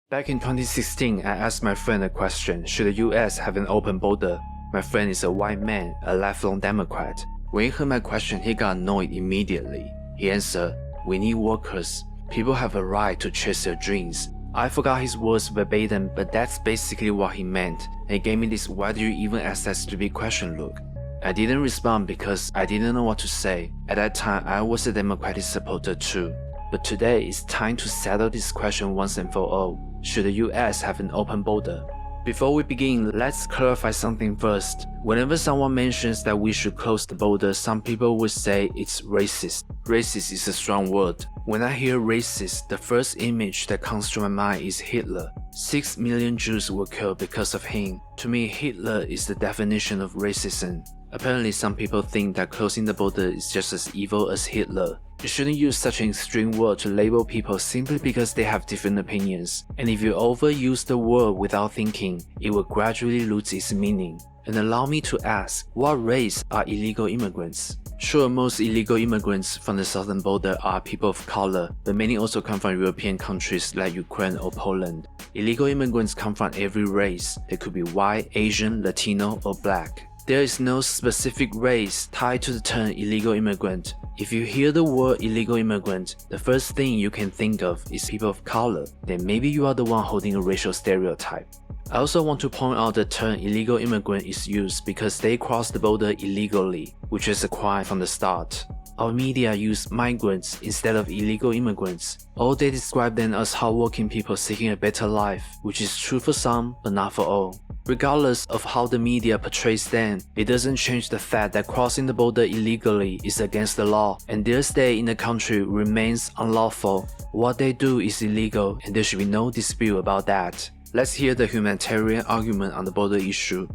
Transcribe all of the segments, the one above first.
Back in 2016, I asked my friend a question, should the US have an open border? My friend is a white man, a lifelong Democrat. When he heard my question, he got annoyed immediately. He answered, "We need workers. People have a right to chase their dreams." I forgot his words verbatim, but that's basically what he meant, and he gave me this "why do you even ask that stupid question" look. I didn't respond because I didn't know what to say. At that time, I was a Democratic supporter too. But today, it's time to settle this question once and for all. Should the US have an open border? Before we begin, let's clarify something first. Whenever someone mentions that we should close the border, some people would say it's racist. Racist is a strong word. When I hear racist, the first image that comes to my mind is Hitler. 6 million Jews were killed because of him. To me, Hitler is the definition of racism. Apparently, some people think that closing the border is just as evil as Hitler. You shouldn't use such an extreme word to label people simply because they have different opinions. And if you overuse the word without thinking, it will gradually lose its meaning. And allow me to ask, what race are illegal immigrants? Sure, most illegal immigrants from the southern border are people of color, but many also come from European countries like Ukraine or Poland. Illegal immigrants come from every race. They could be white, Asian, Latino, or black. There is no specific race tied to the term illegal immigrant. If you hear the word illegal immigrant, the first thing you can think of is people of color, then maybe you are the one holding a racial stereotype. I also want to point out the term illegal immigrant is used because they cross the border illegally, which is a crime from the start. Our media use migrants instead of illegal immigrants, or they describe them as hardworking people seeking a better life, which is true for some, but not for all. Regardless of how the media portrays them, it doesn't change the fact that crossing the border illegally is against the law, and their stay in the country remains unlawful. What they do is illegal, and there should be no dispute about that. Let's hear the humanitarian argument on the border issue.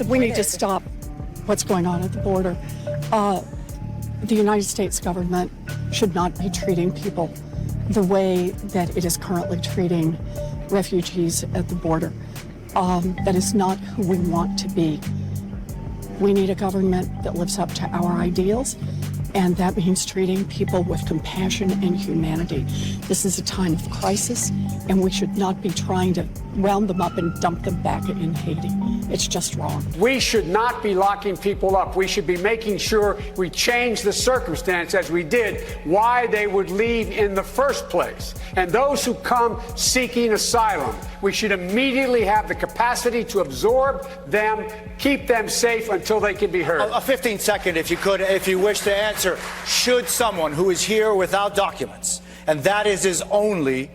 We need to stop what's going on at the border. The United States government should not be treating people the way that it is currently treating refugees at the border. That is not who we want to be. We need a government that lives up to our ideals, and that means treating people with compassion and humanity. This is a time of crisis, and we should not be trying to round them up and dump them back in Haiti. It's just wrong. We should not be locking people up. We should be making sure we change the circumstance, as we did, why they would leave in the first place. And those who come seeking asylum, we should immediately have the capacity to absorb them, keep them safe until they can be heard. A 15-second, if you could, if you wish to answer. Should someone who is here without documents, and that is his only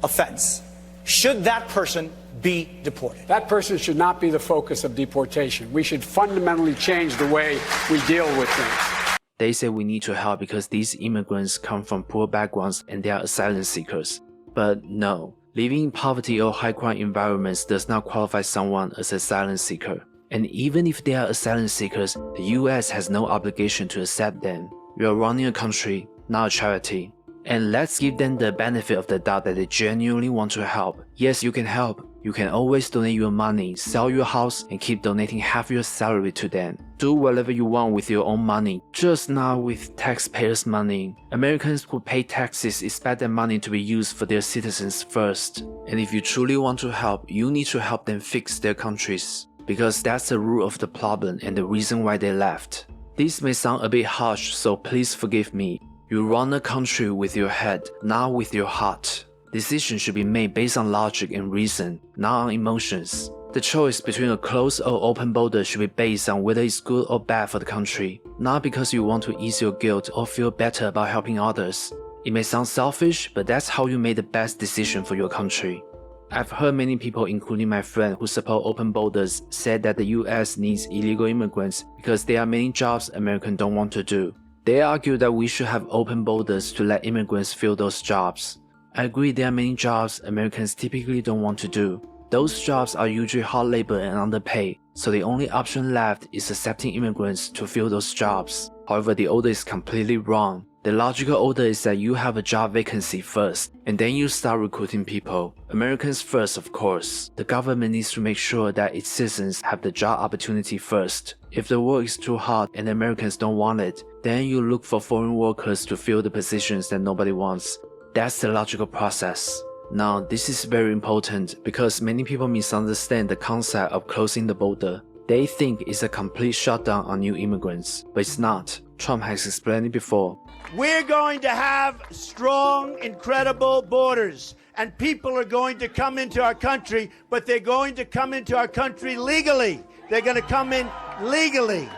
offense, should that person be deported? That person should not be the focus of deportation. We should fundamentally change the way we deal with things. They say we need to help because these immigrants come from poor backgrounds and they are asylum seekers. But no, living in poverty or high crime environments does not qualify someone as an asylum seeker. And even if they are asylum seekers, the US has no obligation to accept them. We are running a country, not a charity. And let's give them the benefit of the doubt that they genuinely want to help. Yes, you can help. You can always donate your money, sell your house, and keep donating half your salary to them. Do whatever you want with your own money, just not with taxpayers' money. Americans who pay taxes expect their money to be used for their citizens first. And if you truly want to help, you need to help them fix their countries. Because that's the root of the problem and the reason why they left. This may sound a bit harsh, so please forgive me. You run a country with your head, not with your heart. Decisions should be made based on logic and reason, not on emotions. The choice between a closed or open border should be based on whether it's good or bad for the country, not because you want to ease your guilt or feel better about helping others. It may sound selfish, but that's how you made the best decision for your country. I've heard many people, including my friend who support open borders, said that the US needs illegal immigrants because there are many jobs Americans don't want to do. They argue that we should have open borders to let immigrants fill those jobs. I agree there are many jobs Americans typically don't want to do. Those jobs are usually hard labor and underpaid, so the only option left is accepting immigrants to fill those jobs. However, the order is completely wrong. The logical order is that you have a job vacancy first, and then you start recruiting people. Americans first, of course. The government needs to make sure that its citizens have the job opportunity first. If the work is too hard and Americans don't want it, then you look for foreign workers to fill the positions that nobody wants. That's the logical process. Now, this is very important because many people misunderstand the concept of closing the border. They think it's a complete shutdown on new immigrants, but it's not. Trump has explained it before. We're going to have strong, incredible borders, and people are going to come into our country, but they're going to come into our country legally. They're going to come in legally.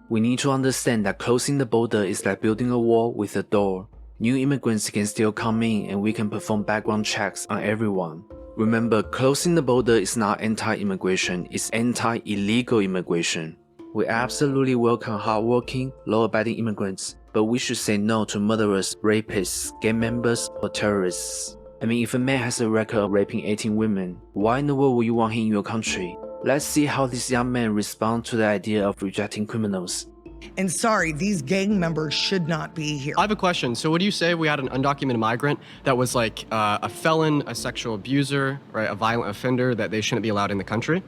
We need to understand that closing the border is like building a wall with a door. New immigrants can still come in and we can perform background checks on everyone. Remember, closing the border is not anti-immigration, it's anti-illegal immigration. We absolutely welcome hardworking, law-abiding immigrants, but we should say no to murderers, rapists, gang members, or terrorists. I mean, if a man has a record of raping 18 women, why in the world would you want him in your country? Let's see how this young man responds to the idea of rejecting criminals. And sorry, these gang members should not be here. I have a question. So would you say if we had an undocumented migrant that was like a felon, a sexual abuser, right, a violent offender, that they shouldn't be allowed in the country?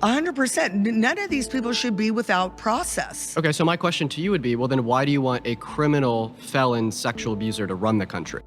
100%. None of these people should be without process. Okay, so my question to you would be, well then why do you want a criminal, felon, sexual abuser to run the country?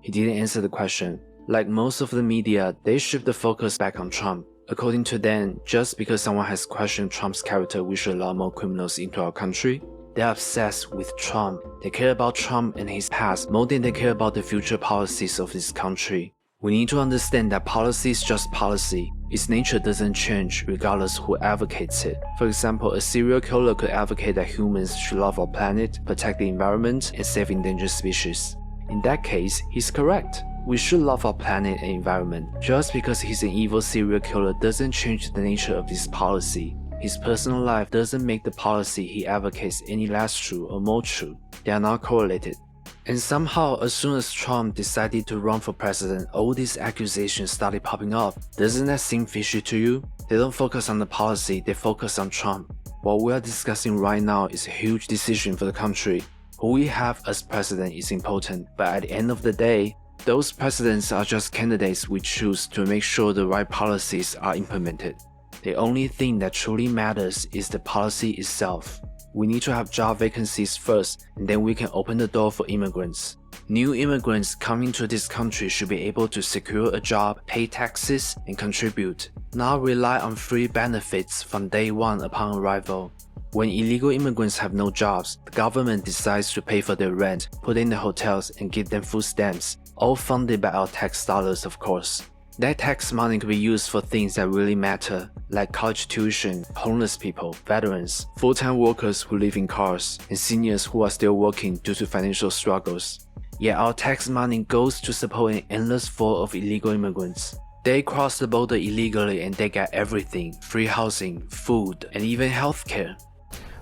He didn't answer the question. Like most of the media, they shift the focus back on Trump. According to them, just because someone has questioned Trump's character, we should allow more criminals into our country. They're obsessed with Trump. They care about Trump and his past more than they care about the future policies of this country. We need to understand that policy is just policy. Its nature doesn't change regardless who advocates it. For example, a serial killer could advocate that humans should love our planet, protect the environment, and save endangered species. In that case, he's correct. We should love our planet and environment. Just because he's an evil serial killer doesn't change the nature of this policy. His personal life doesn't make the policy he advocates any less true or more true. They are not correlated. And somehow, as soon as Trump decided to run for president, all these accusations started popping up. Doesn't that seem fishy to you? They don't focus on the policy, they focus on Trump. What we are discussing right now is a huge decision for the country. Who we have as president is important, but at the end of the day, those presidents are just candidates we choose to make sure the right policies are implemented. The only thing that truly matters is the policy itself. We need to have job vacancies first, and then we can open the door for immigrants. New immigrants coming to this country should be able to secure a job, pay taxes, and contribute, not rely on free benefits from day one upon arrival. When illegal immigrants have no jobs, the government decides to pay for their rent, put in the hotels, and give them food stamps, all funded by our tax dollars, of course. That tax money could be used for things that really matter, like college tuition, homeless people, veterans, full-time workers who live in cars, and seniors who are still working due to financial struggles. Yet our tax money goes to support an endless flow of illegal immigrants. They cross the border illegally and they get everything: free housing, food, and even healthcare.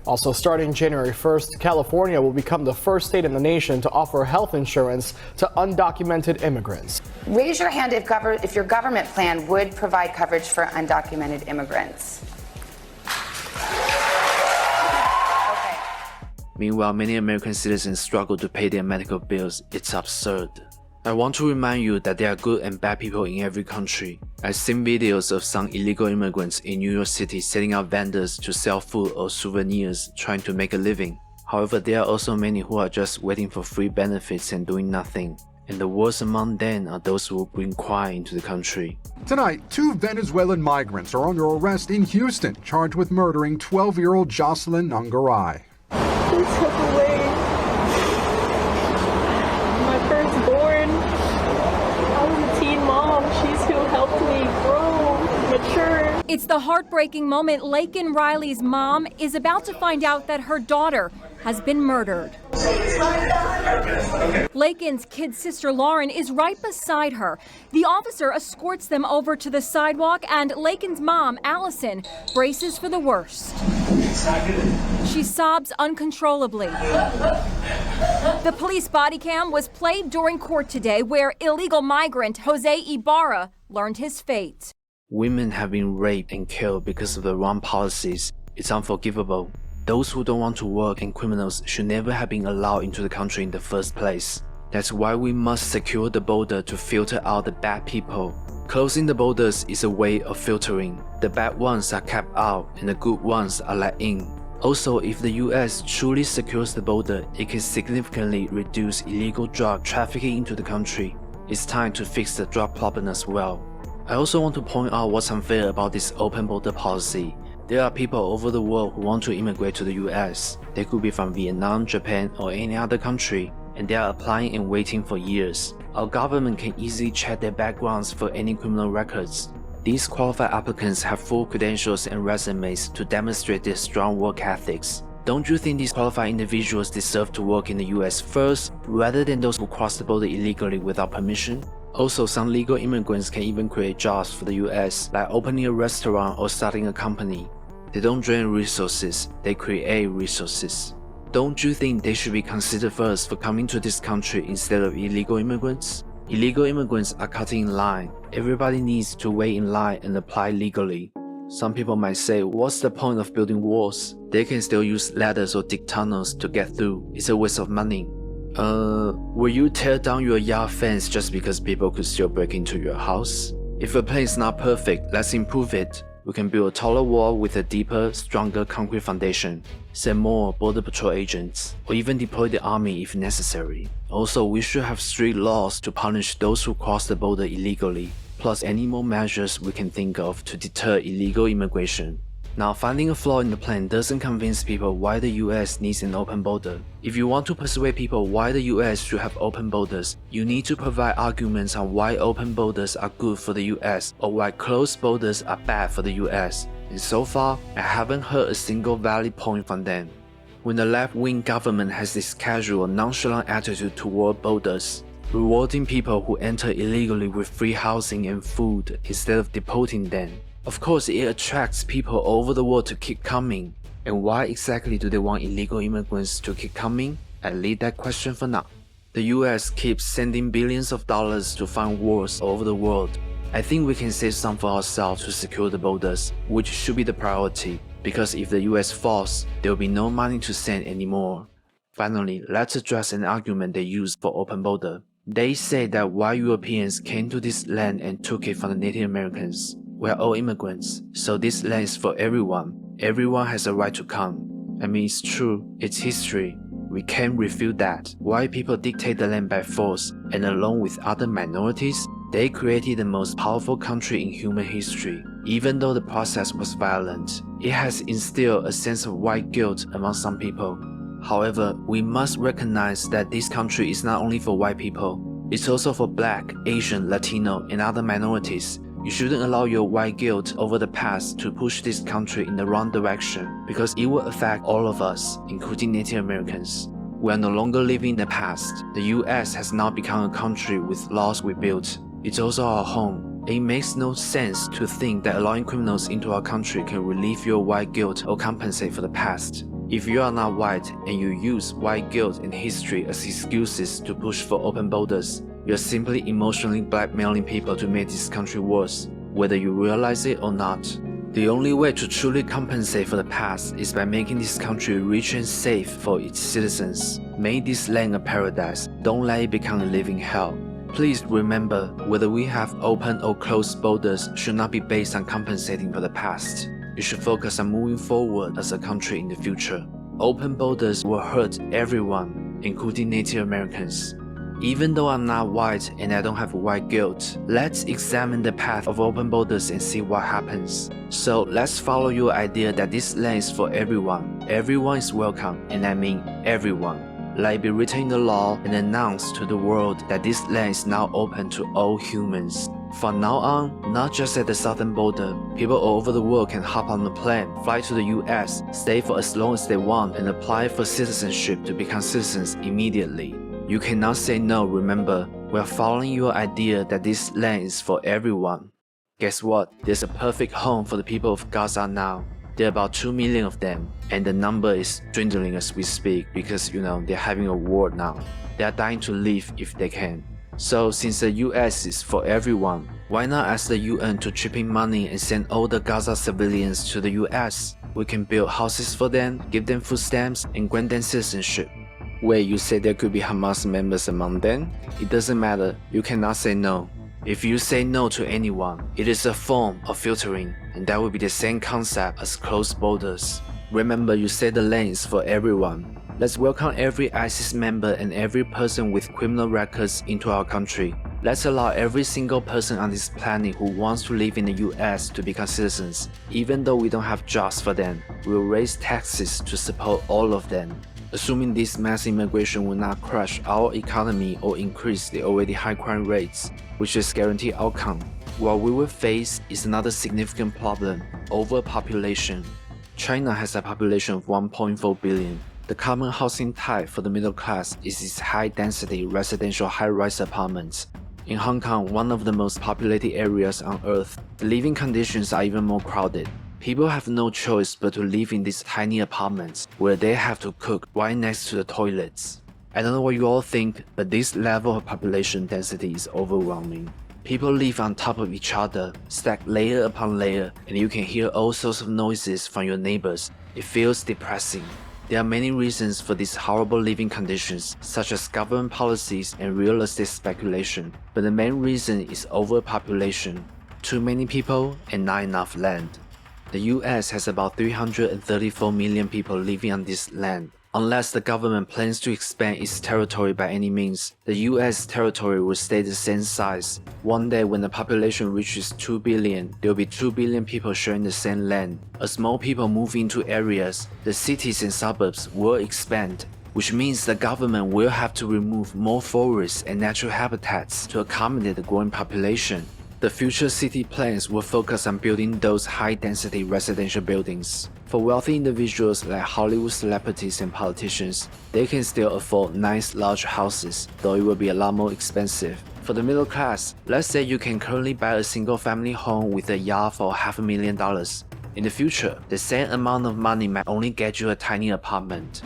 Also, starting January 1st, California will become the first state in the nation to offer health insurance to undocumented immigrants. Raise your hand if your government plan would provide coverage for undocumented immigrants. Okay. Meanwhile, many American citizens struggle to pay their medical bills. It's absurd. I want to remind you that there are good and bad people in every country. I've seen videos of some illegal immigrants in New York City setting up vendors to sell food or souvenirs, trying to make a living. However, there are also many who are just waiting for free benefits and doing nothing. And the worst among them are those who bring crime into the country. Tonight, 2 Venezuelan migrants are under arrest in Houston, charged with murdering 12-year-old Jocelyn Nungaray. Please step away. My firstborn. I was a teen mom. She's who helped me grow, mature. It's the heartbreaking moment Laken Riley's mom is about to find out that her daughter has been murdered. Laken's kid sister Lauren is right beside her. The officer escorts them over to the sidewalk, and Laken's mom, Allison, braces for the worst. She sobs uncontrollably. The police body cam was played during court today, where illegal migrant Jose Ibarra learned his fate. Women have been raped and killed because of the wrong policies. It's unforgivable. Those who don't want to work and criminals should never have been allowed into the country in the first place. That's why we must secure the border to filter out the bad people. Closing the borders is a way of filtering. The bad ones are kept out and the good ones are let in. Also, if the US truly secures the border, it can significantly reduce illegal drug trafficking into the country. It's time to fix the drug problem as well. I also want to point out what's unfair about this open border policy. There are people all over the world who want to immigrate to the US. They could be from Vietnam, Japan, or any other country, and they are applying and waiting for years. Our government can easily check their backgrounds for any criminal records. These qualified applicants have full credentials and resumes to demonstrate their strong work ethics. Don't you think these qualified individuals deserve to work in the US first, rather than those who cross the border illegally without permission? Also, some legal immigrants can even create jobs for the US, like opening a restaurant or starting a company. They don't drain resources, they create resources. Don't you think they should be considered first for coming to this country instead of illegal immigrants? Illegal immigrants are cutting in line. Everybody needs to wait in line and apply legally. Some people might say, what's the point of building walls? They can still use ladders or dig tunnels to get through. It's a waste of money. Will you tear down your yard fence just because people could still break into your house? If a place is not perfect, let's improve it. We can build a taller wall with a deeper, stronger concrete foundation, send more border patrol agents, or even deploy the army if necessary. Also, we should have strict laws to punish those who cross the border illegally, plus any more measures we can think of to deter illegal immigration. Now, finding a flaw in the plan doesn't convince people why the US needs an open border. If you want to persuade people why the US should have open borders, you need to provide arguments on why open borders are good for the US or why closed borders are bad for the US. And so far, I haven't heard a single valid point from them. When the left-wing government has this casual, nonchalant attitude toward borders, rewarding people who enter illegally with free housing and food instead of deporting them, of course, it attracts people all over the world to keep coming. And why exactly do they want illegal immigrants to keep coming? I leave that question for now. The US keeps sending billions of dollars to fund wars all over the world. I think we can save some for ourselves to secure the borders, which should be the priority, because if the US falls, there will be no money to send anymore. Finally, let's address an argument they use for open border. They say that white Europeans came to this land and took it from the Native Americans, we're all immigrants, so this land is for everyone. Everyone has a right to come. I mean, it's true, it's history. We can't refute that. White people dictate the land by force, and along with other minorities, they created the most powerful country in human history. Even though the process was violent, it has instilled a sense of white guilt among some people. However, we must recognize that this country is not only for white people, it's also for Black, Asian, Latino, and other minorities. You shouldn't allow your white guilt over the past to push this country in the wrong direction, because it will affect all of us, including Native Americans. We are no longer living in the past. The US has now become a country with laws we built. It's also our home. It makes no sense to think that allowing criminals into our country can relieve your white guilt or compensate for the past. If you are not white and you use white guilt and history as excuses to push for open borders, you're simply emotionally blackmailing people to make this country worse, whether you realize it or not. The only way to truly compensate for the past is by making this country rich and safe for its citizens. Make this land a paradise, don't let it become a living hell. Please remember, whether we have open or closed borders should not be based on compensating for the past. You should focus on moving forward as a country in the future. Open borders will hurt everyone, including Native Americans. Even though I'm not white and I don't have white guilt, let's examine the path of open borders and see what happens. So let's follow your idea that this land is for everyone. Everyone is welcome, and I mean everyone. Let it be written in the law and announced to the world that this land is now open to all humans. From now on, not just at the southern border, people all over the world can hop on a plane, fly to the US, stay for as long as they want, and apply for citizenship to become citizens immediately. You cannot say no, remember, we're following your idea that this land is for everyone. Guess what? There's a perfect home for the people of Gaza now. There are about 2 million of them, and the number is dwindling as we speak because, they're having a war now. They are dying to leave if they can. So since the US is for everyone, why not ask the UN to chip in money and send all the Gaza civilians to the US? We can build houses for them, give them food stamps, and grant them citizenship. Wait, you said there could be Hamas members among them? It doesn't matter, you cannot say no. If you say no to anyone, it is a form of filtering, and that will be the same concept as closed borders. Remember, you said the land is for everyone. Let's welcome every ISIS member and every person with criminal records into our country. Let's allow every single person on this planet who wants to live in the US to become citizens. Even though we don't have jobs for them, we'll raise taxes to support all of them. Assuming this mass immigration will not crush our economy or increase the already high crime rates, which is guaranteed outcome, what we will face is another significant problem: overpopulation. China has a population of 1.4 billion. The common housing type for the middle class is its high-density residential high-rise apartments. In Hong Kong, one of the most populated areas on Earth, the living conditions are even more crowded. People have no choice but to live in these tiny apartments where they have to cook right next to the toilets. I don't know what you all think, but this level of population density is overwhelming. People live on top of each other, stacked layer upon layer, and you can hear all sorts of noises from your neighbors. It feels depressing. There are many reasons for these horrible living conditions, such as government policies and real estate speculation, but the main reason is overpopulation. Too many people and not enough land. The US has about 334 million people living on this land. Unless the government plans to expand its territory by any means, the US territory will stay the same size. One day when the population reaches 2 billion, there will be 2 billion people sharing the same land. As more people move into areas, the cities and suburbs will expand, which means the government will have to remove more forests and natural habitats to accommodate the growing population. The future city plans will focus on building those high-density residential buildings. For wealthy individuals like Hollywood celebrities and politicians, they can still afford nice large houses, though it will be a lot more expensive. For the middle class, let's say you can currently buy a single-family home with a yard for $500,000. In the future, the same amount of money might only get you a tiny apartment.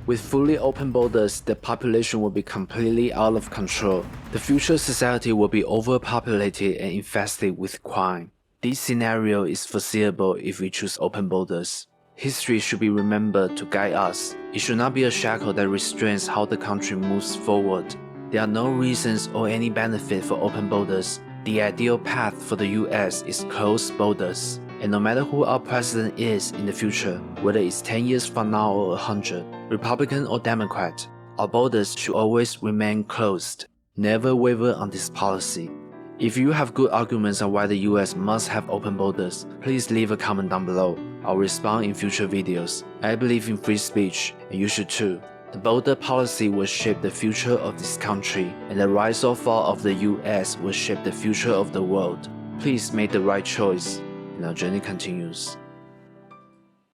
With fully open borders, the population will be completely out of control. The future society will be overpopulated and infested with crime. This scenario is foreseeable if we choose open borders. History should be remembered to guide us. It should not be a shackle that restrains how the country moves forward. There are no reasons or any benefit for open borders. The ideal path for the US is closed borders. And no matter who our president is in the future, whether it's 10 years from now or 100, Republican or Democrat, our borders should always remain closed. Never waver on this policy. If you have good arguments on why the US must have open borders, please leave a comment down below. I'll respond in future videos. I believe in free speech, and you should too. The border policy will shape the future of this country, and the rise or fall of the US will shape the future of the world. Please make the right choice, and our journey continues.